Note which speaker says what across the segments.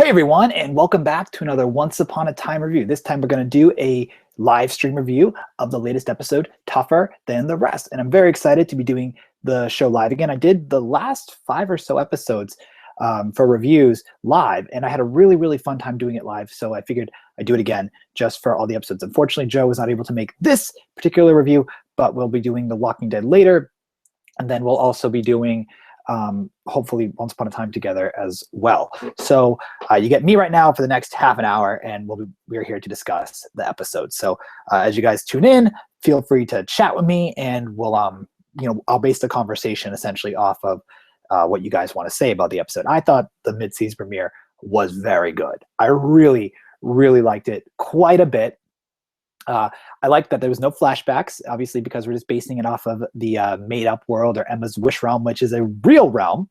Speaker 1: Hey everyone, and welcome back to another Once Upon a Time review. This time we're going to do a live stream review of the latest episode, Tougher Than the Rest. And I'm very excited to be doing the show live again. I did the last 5 or so episodes for reviews live, and I had a really, really fun time doing it live. So I figured I'd do it again just for all the episodes. Unfortunately, Joe was not able to make this particular review, but we'll be doing The Walking Dead later. And then we'll also be doing hopefully Once Upon a Time together as well. So you get me right now for the next half an hour, and we're here to discuss the episode. So as you guys tune in, feel free to chat with me, and we'll I'll base the conversation essentially off of what you guys want to say about the episode. I thought the mid-season premiere was very good. I really, really liked it quite a bit. I liked that there was no flashbacks, obviously, because we're just basing it off of the made-up world, or Emma's wish realm, which is a real realm,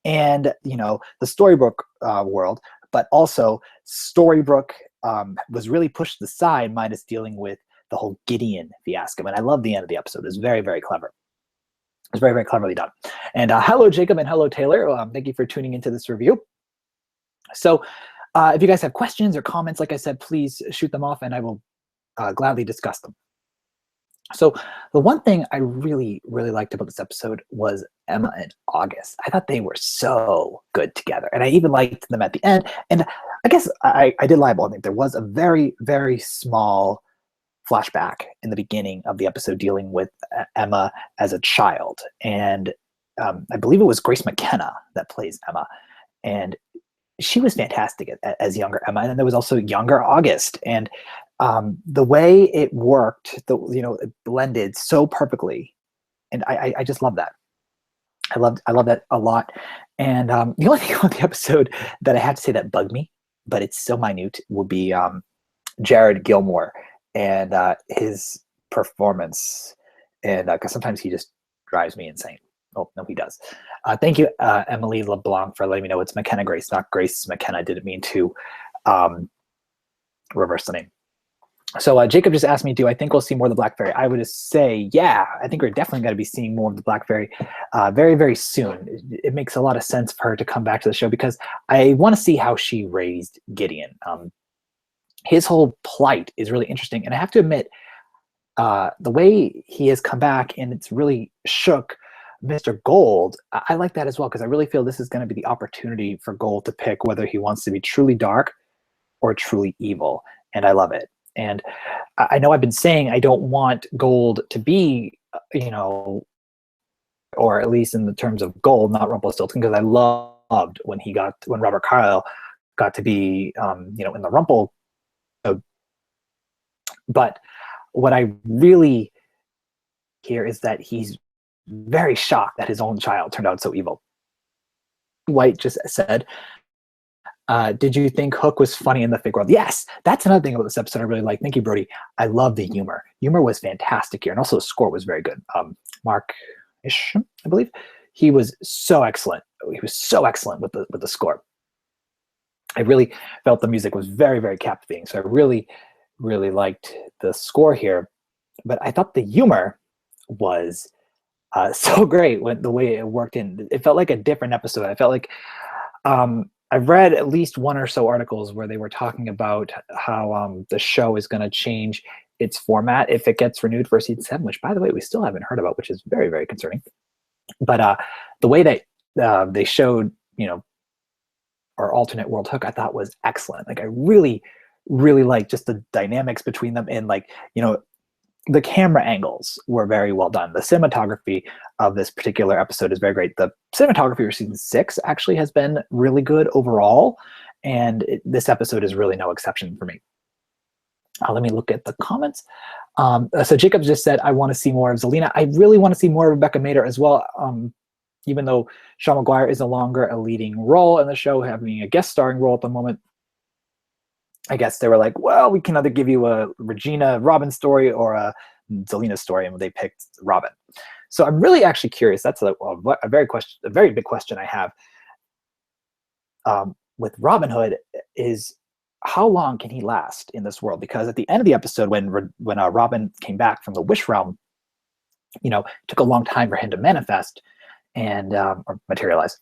Speaker 1: and the Storybrooke world. But also, Storybrooke was really pushed to the side, minus dealing with the whole Gideon fiasco. And I love the end of the episode. It's very, very clever. It was very, very cleverly done. And hello, Jacob, and hello, Taylor. Thank you for tuning into this review. So, if you guys have questions or comments, like I said, please shoot them off, and I will gladly discuss them. So the one thing I really, really liked about this episode was Emma and August. I thought they were so good together, and I even liked them at the end. And I guess I did lie about it. There was a very, very small flashback in the beginning of the episode dealing with Emma as a child. And I believe it was Grace McKenna that plays Emma. And she was fantastic as younger Emma. And then there was also younger August. And the way it worked, it blended so perfectly, and I just love that. I love that a lot. And the only thing about the episode that I have to say that bugged me, but it's so minute, would be Jared Gilmore and his performance, and because sometimes he just drives me insane. Oh no, he does. Thank you, Emily LeBlanc, for letting me know it's McKenna Grace, not Grace McKenna. I didn't mean to reverse the name. So Jacob just asked me, do I think we'll see more of the Black Fairy? I would just say, yeah, I think we're definitely going to be seeing more of the Black Fairy very, very soon. It makes a lot of sense for her to come back to the show, because I want to see how she raised Gideon. His whole plight is really interesting. And I have to admit, the way he has come back and it's really shook Mr. Gold, I like that as well, because I really feel this is going to be the opportunity for Gold to pick whether he wants to be truly dark or truly evil. And I love it. And I know I've been saying I don't want Gold to be, or at least in the terms of Gold, not Rumpelstiltskin, because I loved when Robert Carlyle got to be, in the Rumple. But what I really hear is that he's very shocked that his own child turned out so evil. White just said, did you think Hook was funny in the fake world? Yes, that's another thing about this episode I really like. Thank you, Brody. I love the humor. Humor was fantastic here, and also the score was very good. Mark Isham, I believe, he was so excellent. He was so excellent with the score. I really felt the music was very, very captivating. So I really, really liked the score here. But I thought the humor was so great when the way it worked in. It felt like a different episode. I felt like I've read at least one or so articles where they were talking about how the show is going to change its format if it gets renewed for season 7, which, by the way, we still haven't heard about, which is very, very concerning. But the way that they showed, our alternate world Hook, I thought was excellent. Like, I really, really liked just the dynamics between them, and the camera angles were very well done. The cinematography of this particular episode is very great. The cinematography for season 6 actually has been really good overall, and this episode is really no exception for me. Let me look at the comments. So Jacob just said, I want to see more of Zelena. I really want to see more of Rebecca Mader as well, even though Sean McGuire is no longer a leading role in the show, having a guest starring role at the moment. I guess they were like, well, we can either give you a Regina Robin story or a Zelena story, and they picked Robin. So I'm really actually curious. That's a very big question I have with Robin Hood is, how long can he last in this world? Because at the end of the episode, when Robin came back from the Wish Realm, it took a long time for him to manifest and or materialize.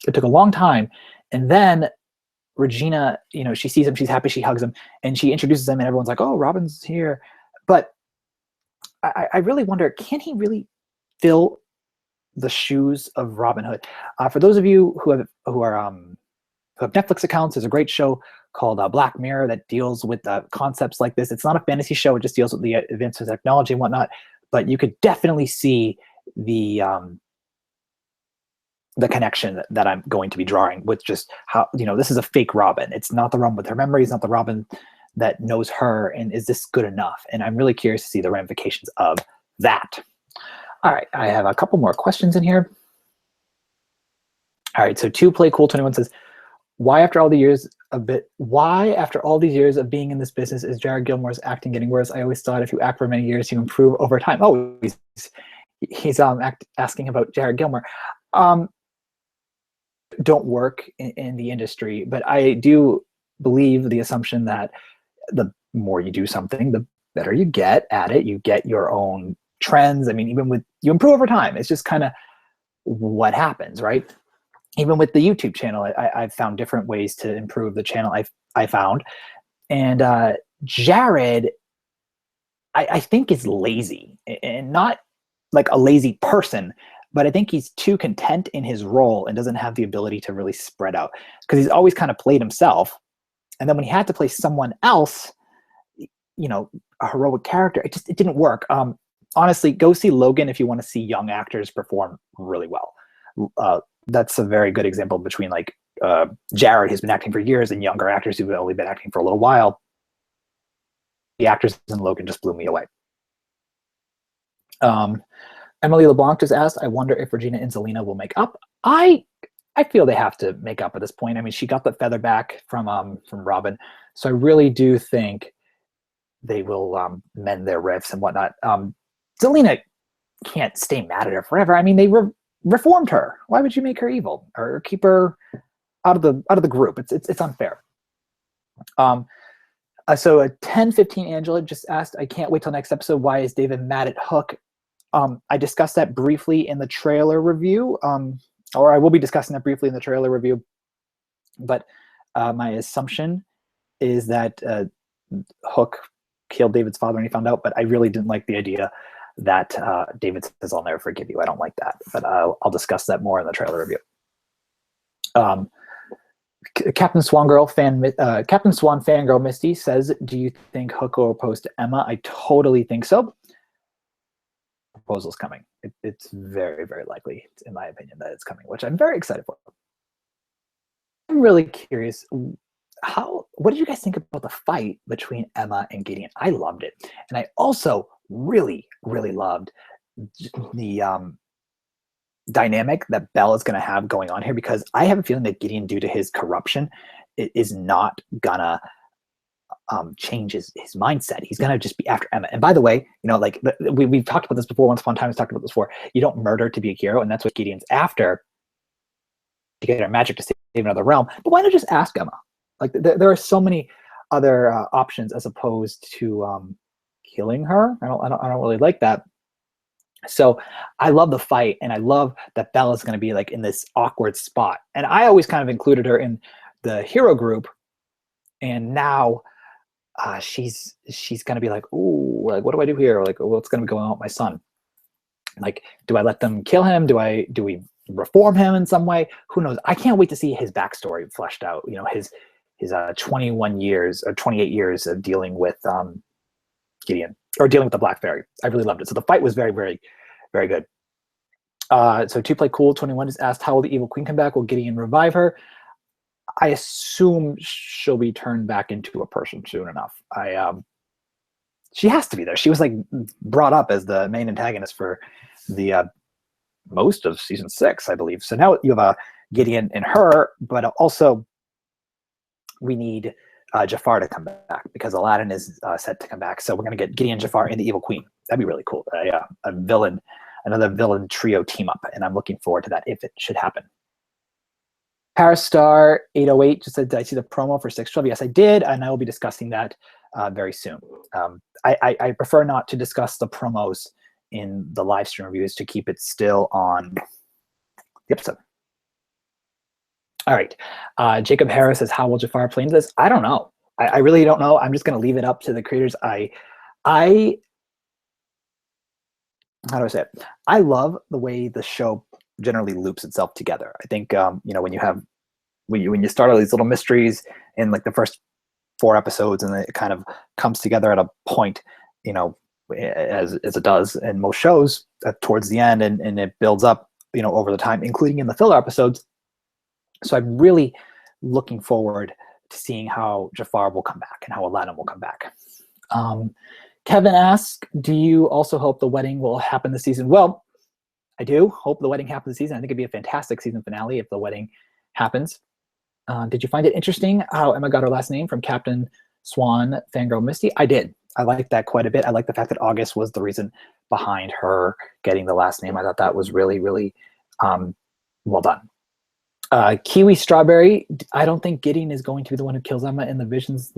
Speaker 1: It took a long time, and then Regina, she sees him, she's happy, she hugs him, and she introduces him, and everyone's like, "Oh, Robin's here." But I really wonder, can he really fill the shoes of Robin Hood? For those of you who have Netflix accounts, there's a great show called Black Mirror that deals with concepts like this. It's not a fantasy show; it just deals with the advances of technology and whatnot. But you could definitely see the connection that I'm going to be drawing with just how, this is a fake Robin. It's not the Robin with her memories, not the Robin that knows her. And is this good enough? And I'm really curious to see the ramifications of that. All right, I have a couple more questions in here. All right, so 2PlayCool21 says, why after all these years of being in this business is Jared Gilmore's acting getting worse? I always thought if you act for many years, you improve over time. Oh, he's asking about Jared Gilmore. Don't work in the industry, but I do believe the assumption that the more you do something, the better you get at it. You get your own trends. I mean, you improve over time. It's just kind of what happens, right? Even with the YouTube channel, I've found different ways to improve the channel I found. And Jared, I think, is lazy, and not like a lazy person, but I think he's too content in his role and doesn't have the ability to really spread out, because he's always kind of played himself. And then when he had to play someone else, a heroic character, it didn't work. Honestly, go see Logan if you want to see young actors perform really well. That's a very good example between Jared, who's been acting for years, and younger actors who've only been acting for a little while. The actors in Logan just blew me away. Emily LeBlanc just asked, I wonder if Regina and Zelina will make up. I feel they have to make up at this point. I mean, she got the feather back from Robin, so I really do think they will mend their riffs and whatnot. Zelina can't stay mad at her forever. I mean, they reformed her. Why would you make her evil or keep her out of the group? It's unfair. So a 1015 Angela just asked, I can't wait till next episode. Why is David mad at Hook? I discussed that briefly in the trailer review, or I will be discussing that briefly in the trailer review. But my assumption is that Hook killed David's father when he found out, but I really didn't like the idea that David says, I'll never forgive you. I don't like that, but I'll discuss that more in the trailer review. Captain Swan fangirl Misty says, do you think Hook will propose to Emma? I totally think so. Proposal's coming. It's very, very likely, in my opinion, that it's coming, which I'm very excited for. I'm really curious, what did you guys think about the fight between Emma and Gideon? I loved it. And I also really, really loved the dynamic that Belle is going to have going on here, because I have a feeling that Gideon, due to his corruption, is not gonna change his mindset. He's gonna just be after Emma. And by the way, we've talked about this before. Once upon a time, we've talked about this before. You don't murder to be a hero, and that's what Gideon's after, to get our magic to save another realm. But why not just ask Emma? Like, there are so many other options as opposed to killing her. I don't really like that. So I love the fight, and I love that Bella's going to be like in this awkward spot. And I always kind of included her in the hero group, and now she's going to be like, ooh, like, what do I do here? Like, what's going to be going on with my son? Like, do I let them kill him? Do we reform him in some way? Who knows? I can't wait to see his backstory fleshed out. His 21 years or 28 years of dealing with Gideon, or dealing with the Black Fairy. I really loved it. So the fight was very, very, very good. So 2PlayCool21 just asked, how will the Evil Queen come back? Will Gideon revive her? I assume she'll be turned back into a person soon enough. She has to be there. She was like brought up as the main antagonist for the most of season 6, I believe. So now you have a Gideon and her, but also we need Jafar to come back, because Aladdin is set to come back. So we're going to get Gideon, Jafar, and the Evil Queen. That'd be really cool. Another villain trio team up, and I'm looking forward to that if it should happen. Parastar 808 just said, did I see the promo for 612? Yes, I did, and I will be discussing that very soon. I prefer not to discuss the promos in the live stream reviews, to keep it still on the episode. All right. Jacob Harris says, "How will Jafar play into this?" I don't know. I really don't know. I'm just going to leave it up to the creators. I how do I say it? I love the way the show generally loops itself together. I think when you have when you start all these little mysteries in like the first 4 episodes, and then it kind of comes together at a point, as it does in most shows towards the end, and it builds up, over the time, including in the filler episodes. So I'm really looking forward to seeing how Jafar will come back and how Aladdin will come back. Kevin asks, do you also hope the wedding will happen this season? Well, I do hope the wedding happens this season. I think it'd be a fantastic season finale if the wedding happens. Did you find it interesting how Emma got her last name from Captain Swan Fangirl Misty? I did. I liked that quite a bit. I like the fact that August was the reason behind her getting the last name. I thought that was really, really well done. Kiwi Strawberry, I don't think Gideon is going to be the one who kills Emma in the visions.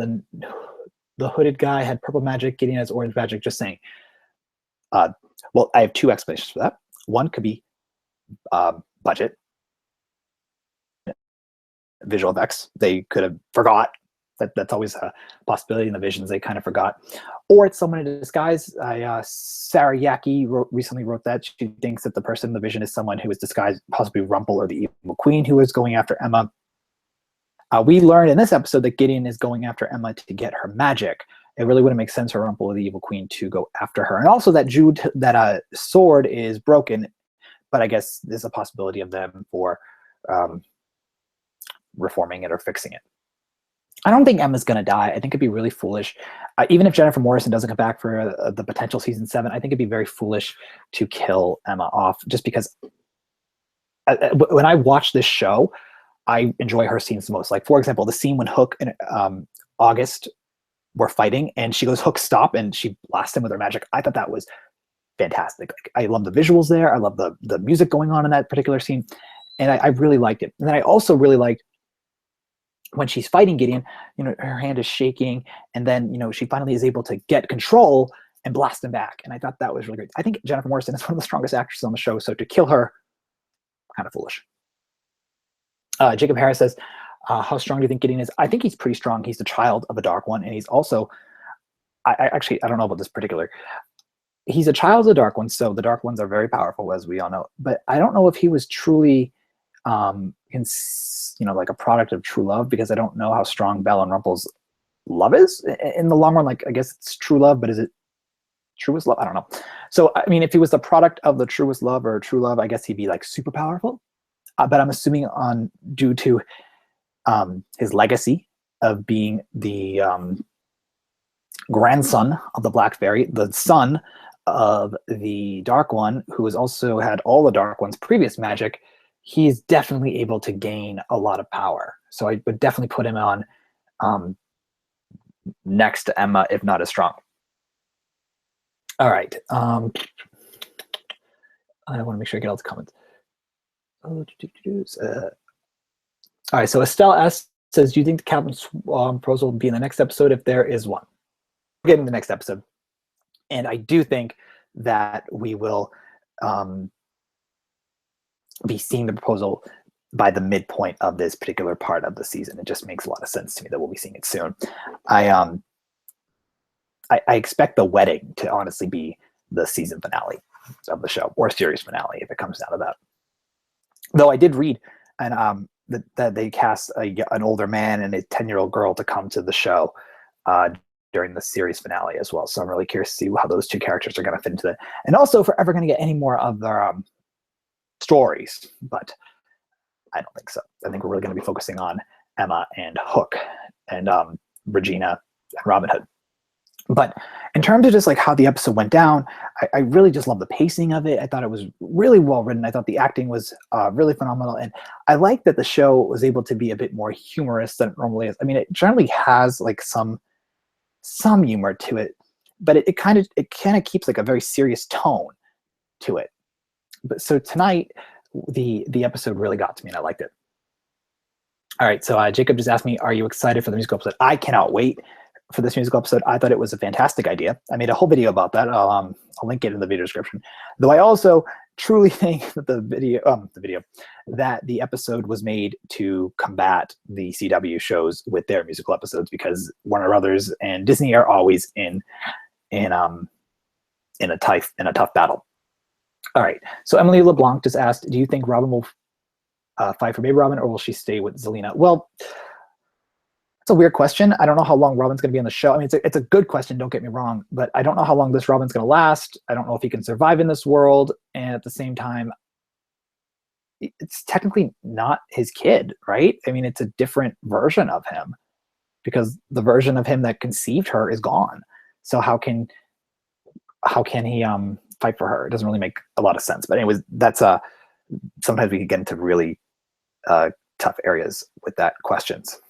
Speaker 1: The hooded guy had purple magic, Gideon has orange magic, just saying. Well, I have 2 explanations for that. One could be budget. Visual effects. They could have forgot. That's always a possibility in the visions. They kind of forgot. Or it's someone in disguise. Sarah Yaki recently wrote that she thinks that the person in the vision is someone who is disguised, possibly Rumple or the Evil Queen, who is going after Emma. We learned in this episode that Gideon is going after Emma to get her magic. It really wouldn't make sense for Rumple or the Evil Queen to go after her. And also that that sword is broken, but I guess there's a possibility of them for reforming it or fixing it. I don't think Emma's going to die. I think it'd be really foolish. Even if Jennifer Morrison doesn't come back for the potential season 7, I think it'd be very foolish to kill Emma off, just because when I watch this show, I enjoy her scenes the most. Like, for example, the scene when Hook and August were fighting, and she goes, "Hook, stop," and she blasts him with her magic. I thought that was fantastic. Like, I love the visuals there. I love the music going on in that particular scene, and I really liked it. And then I also really liked when she's fighting Gideon, her hand is shaking, and then, she finally is able to get control and blast him back. And I thought that was really great. I think Jennifer Morrison is one of the strongest actresses on the show, so to kill her, kind of foolish. Jacob Harris says, how strong do you think Gideon is? I think he's pretty strong. He's the child of a Dark One, and he's also, I don't know about this particular, he's a child of the Dark One, so the Dark Ones are very powerful, as we all know, but I don't know if he was truly like a product of true love, because I don't know how strong Belle and Rumple's love is in the long run. Like, I guess it's true love, but is it truest love? I don't know. So, I mean, if he was the product of the truest love or true love, I guess he'd be like super powerful. But I'm assuming due to his legacy of being the grandson of the Black Fairy, the son of the Dark One, who has also had all the Dark One's previous magic, he's definitely able to gain a lot of power. So I would definitely put him on next to Emma, if not as strong. All right. I want to make sure I get all the comments. All right. So Estelle S says, do you think the Captain Swan proposal will be in the next episode if there is one? We're getting the next episode. And I do think that we will be seeing the proposal by the midpoint of this particular part of the season. It just makes a lot of sense to me that we'll be seeing it soon. I expect the wedding to honestly be the season finale of the show, or series finale if it comes down to that. Though I did read that they cast an older man and a 10-year-old girl to come to the show during the series finale as well. So I'm really curious to see how those 2 characters are going to fit into it, and also if we're ever going to get any more of their stories. But I don't think so. I think we're really going to be focusing on Emma and Hook and Regina and Robin Hood. But in terms of just like how the episode went down, I really just love the pacing of it. I thought it was really well written. I thought the acting was really phenomenal. And I like that the show was able to be a bit more humorous than it normally is. I mean, it generally has like some humor to it, but it kind of keeps like a very serious tone to it. But so tonight, the episode really got to me, and I liked it. All right, so Jacob just asked me, are you excited for the musical episode? I cannot wait for this musical episode. I thought it was a fantastic idea. I made a whole video about that. I'll link it in the video description. Though I also truly think that that the episode was made to combat the CW shows with their musical episodes, because Warner Brothers and Disney are always in a tough battle. All right. So Emily LeBlanc just asked, do you think Robin will fight for Baby Robin, or will she stay with Zelena? Well, it's a weird question. I don't know how long Robin's going to be on the show. I mean, it's a good question, don't get me wrong, but I don't know how long this Robin's going to last. I don't know if he can survive in this world. And at the same time, it's technically not his kid, right? I mean, it's a different version of him, because the version of him that conceived her is gone. So how can he fight for her? It doesn't really make a lot of sense. But anyways, that's sometimes we can get into really tough areas with that questions.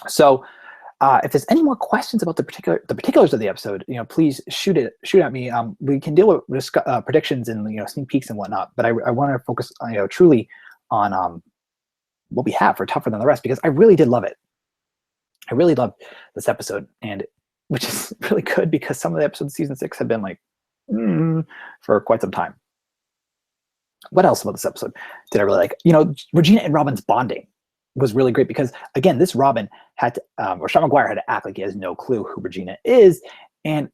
Speaker 1: So if there's any more questions about the particulars of the episode, please shoot at me. We can deal with predictions and sneak peeks and whatnot, but I want to focus truly on what we have for Tougher Than the Rest, because I really did love it. I really loved this episode, and which is really good, because some of the episodes of season 6 have been like for quite some time. What else about this episode did I really like? Regina and Robin's bonding was really great, because again, this Robin had to, or Sean Maguire had to act like he has no clue who Regina is. And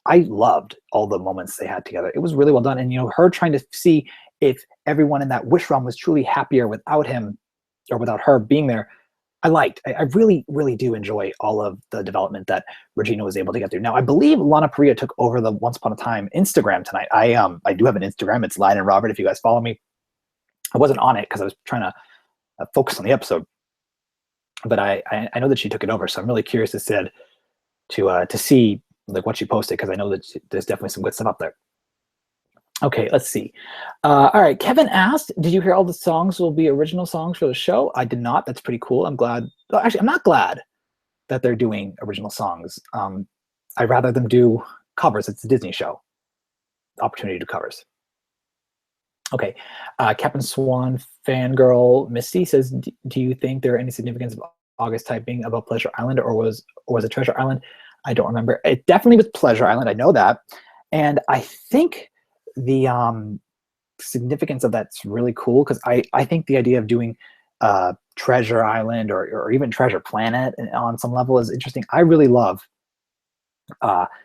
Speaker 1: I loved all the moments they had together. It was really well done. And, her trying to see if everyone in that wish realm was truly happier without him or without her being there, I liked. I really, really do enjoy all of the development that Regina was able to get through. Now, I believe Lana Parrilla took over the Once Upon a Time Instagram tonight. I do have an Instagram. It's Lion and Robert, if you guys follow me. I wasn't on it because I was trying to focus on the episode, but I know that she took it over, so I'm really curious to see like what she posted, because I know that there's definitely some good stuff up there. Okay, let's see. All right, Kevin asked, did you hear all the songs will be original songs for the show? I did not. That's pretty cool. I'm glad. Actually, I'm not glad that they're doing original songs. I'd rather them do covers. It's a Disney show. Opportunity to do covers. Okay, Captain Swan fangirl Misty says, do you think there are any significance of August typing about Pleasure Island, or was it Treasure Island? I don't remember. It definitely was Pleasure Island. I know that. And I think the significance of that's really cool, because I think the idea of doing Treasure Island or even Treasure Planet on some level is interesting. I really love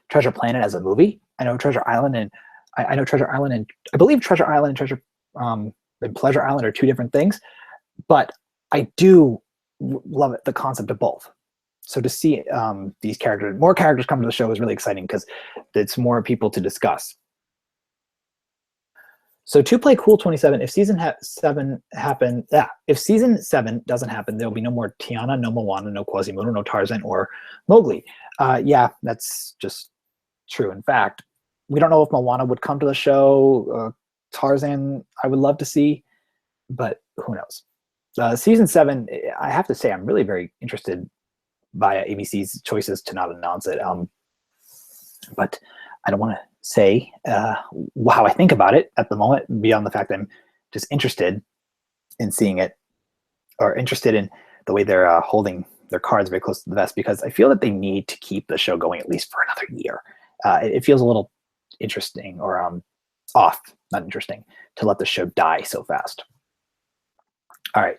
Speaker 1: Treasure Planet as a movie. I know Treasure Island and I know Treasure Island, and I believe Treasure Island and Treasure and Pleasure Island are two different things, but I do love the concept of both. So to see these more characters come to the show is really exciting, because it's more people to discuss. So to play Cool 27, if season 7 if season 7 doesn't happen, there'll be no more Tiana, no Moana, no Quasimodo, no Tarzan or Mowgli. Yeah, that's just true. In fact, we don't know if Moana would come to the show. Tarzan, I would love to see, but who knows? Season 7, I have to say, I'm really very interested by ABC's choices to not announce it. But I don't want to say how I think about it at the moment, beyond the fact that I'm just interested in seeing it, or interested in the way they're holding their cards very close to the vest, because I feel that they need to keep the show going at least for another year. It feels a little interesting, or not interesting, to let the show die so fast. All right.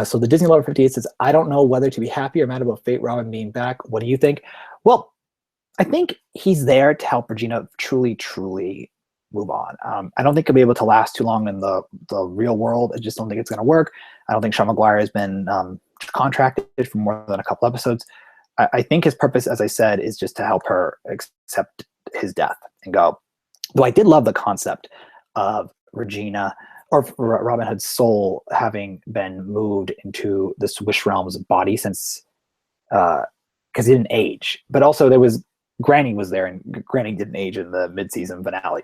Speaker 1: So the Disney Lover 58 says, I don't know whether to be happy or mad about Fate Robin being back. What do you think? Well, I think he's there to help Regina truly, truly move on. I don't think he'll be able to last too long in the real world. I just don't think it's going to work. I don't think Sean Maguire has been contracted for more than a couple episodes. I think his purpose, as I said, is just to help her accept his death and go. Though I did love the concept of Regina, or Robin Hood's soul, having been moved into this Wish Realm's body, since because he didn't age. But also Granny was there, and Granny didn't age in the mid-season finale.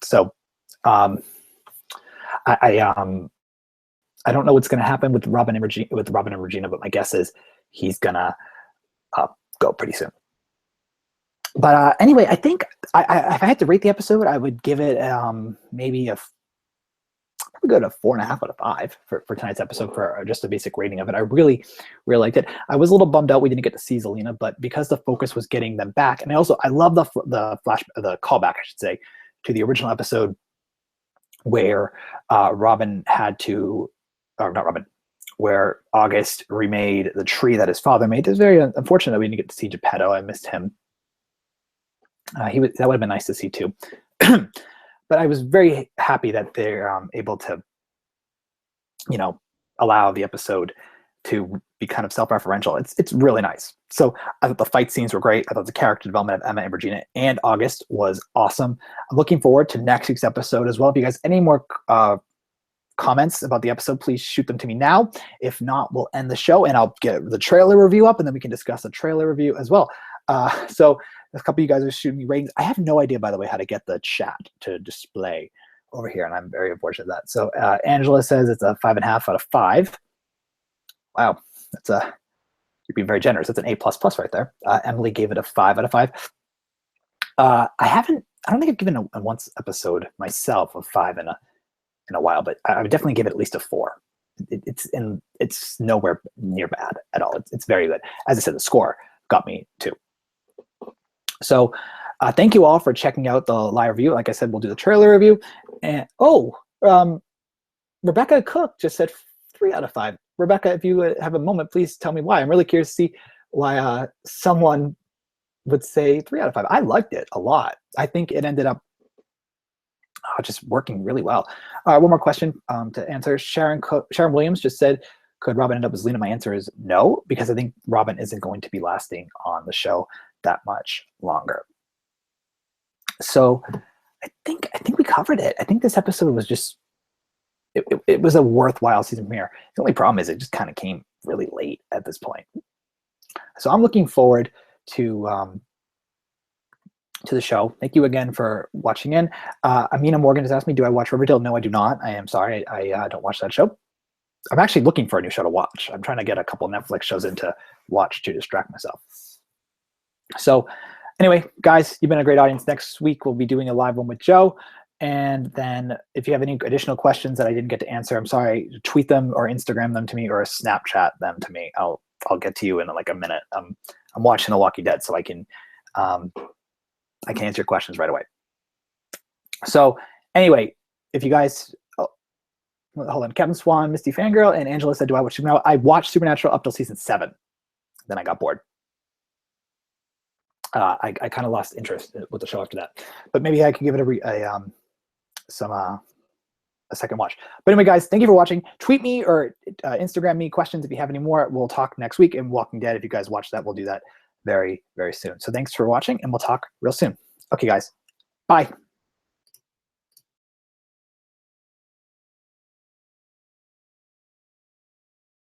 Speaker 1: So I don't know what's going to happen with Robin and Regina, but my guess is he's gonna go pretty soon. But anyway, I think if I had to rate the episode, I would give it maybe probably go to 4.5 out of 5 for tonight's episode for just a basic rating of it. I really, really liked it. I was a little bummed out we didn't get to see Zelena, but because the focus was getting them back, and I love the callback, I should say, to the original episode where Robin had to, or not Robin, where August remade the tree that his father made. It's very unfortunate that we didn't get to see Geppetto. I missed him. That would have been nice to see too. But I was very happy that they're able to, allow the episode to be kind of self-referential. It's really nice. So I thought the fight scenes were great. I thought the character development of Emma and Regina and August was awesome. I'm looking forward to next week's episode as well. If you guys any more comments about the episode, please shoot them to me now. If not, we'll end the show and I'll get the trailer review up and then we can discuss the trailer review as well. So a couple of you guys are shooting me ratings. I have no idea, by the way, how to get the chat to display over here, and I'm very unfortunate of that. So Angela says it's a 5.5 out of 5. Wow, you're being very generous. That's an A++ right there. Emily gave it a 5 out of 5. I don't think I've given a once episode myself a 5 in a while, but I would definitely give it at least a 4. It's nowhere near bad at all. It's very good. As I said, the score got me too. So thank you all for checking out the live review. Like I said, we'll do the trailer review. And Rebecca Cook just said 3 out of 5. Rebecca, if you have a moment, please tell me why. I'm really curious to see why someone would say 3 out of 5. I liked it a lot. I think it ended up just working really well. One more question to answer. Sharon Williams just said, could Robin end up as Lena? My answer is no, because I think Robin isn't going to be lasting on the show that much longer. So I think we covered it. I think this episode was just, it was a worthwhile season premiere. The only problem is it just kind of came really late at this point. So I'm looking forward to the show. Thank you again for watching in. Amina Morgan has asked me, do I watch Riverdale? No, I do not. I am sorry. I don't watch that show. I'm actually looking for a new show to watch. I'm trying to get a couple Netflix shows in to watch to distract myself. So anyway, guys, you've been a great audience. Next week, we'll be doing a live one with Joe. And then if you have any additional questions that I didn't get to answer, I'm sorry, tweet them or Instagram them to me or Snapchat them to me. I'll get to you in like a minute. I'm watching The Walking Dead, so I can answer your questions right away. So anyway, if you guys, hold on, Kevin Swan, Misty Fangirl, and Angela said, do I watch Supernatural? I watched Supernatural up till season 7. Then I got bored. I kind of lost interest with the show after that, but maybe I could give it a second watch. But anyway, guys, thank you for watching. Tweet me or Instagram me questions if you have any more. We'll talk next week. And Walking Dead, if you guys watch that, we'll do that very, very soon. So thanks for watching, and we'll talk real soon. Okay, guys, bye.